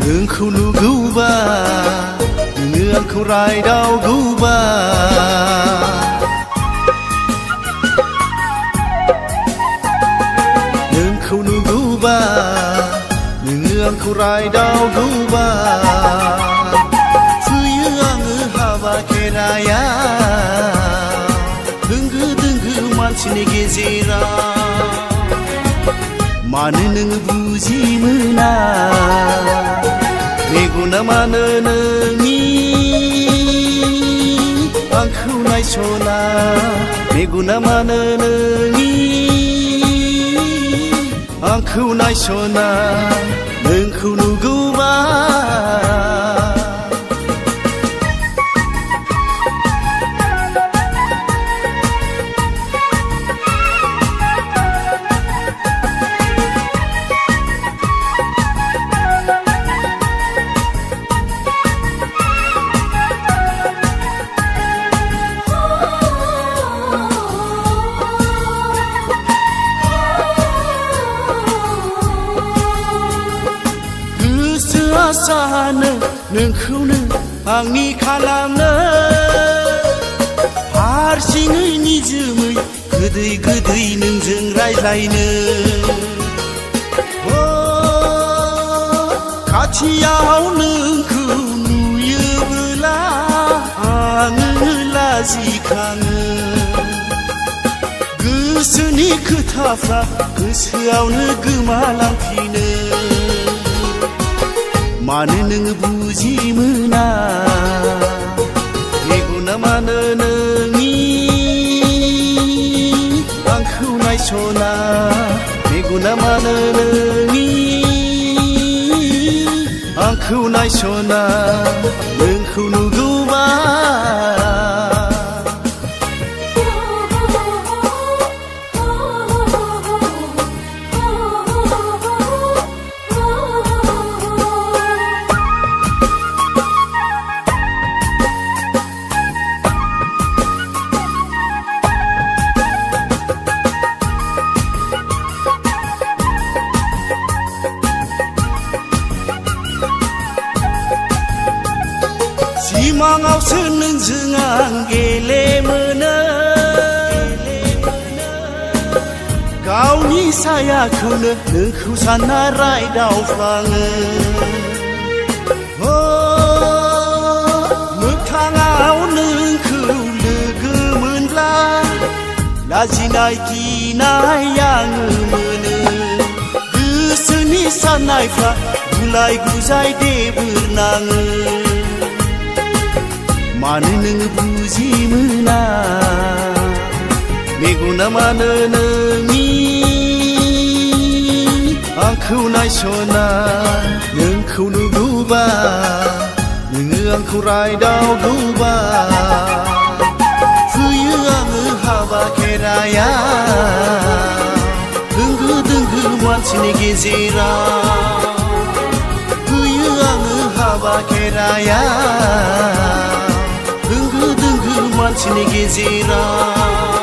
नोंखौ नुगौबा नोङो आंखौ रायदावगौबा नोंखौ नुगौबा नोङो आंखौ रायदावगौबा फैयो आङो हाबा खेरायाव होंगो दोंगो मानसिनि गेजेराव मानो नोङो बुजि मोना मेगना मानो नोंनि आंखौ नायसना मेगना मानो नोंनि आंखौ नायसना नोंखौ नुगौबा सानो नोंखौनो आंनि खालामनो हारसिङै निजोमै गोदै गोदै नोंजों रायज्लायनो खाथियाव नोंखौ नुयोब्ला आङो लाजिखाङो गोसोनि खोथाफ्रा गोसोआवनो गोमालांफिनो मानो नोङो बुजि मोना मेगना मानो नोंनि आंखौ नायसना मेगना मानो नोंनि आंखौ नायसना नोंखौ नुगौबा सिमाङावसो नोंजों आं गेलेमोनो गावनि सायाखौनो नोंखौ सानना रायदावफ्लाङो मोगथाङाव नोंखौ लोगो मोनब्ला लाजिनाय गिनाय आङो मोनो गोसोनि साननायफ्रा गुलाय गुजाय देबोर नाङो मानो नोङो बुजि मोना मेगना मानो नोंनि आंखौ नायसना नोंखौ नुगौबा नोङो आंखौ रायदावगौबा फैयो आङो हाबा खेरायाव होंगो दोंगो मानसिनि गेजेराव फैयो आङो हाबा खेरायाव होंगो दोंगो मानसिनि गेजेराव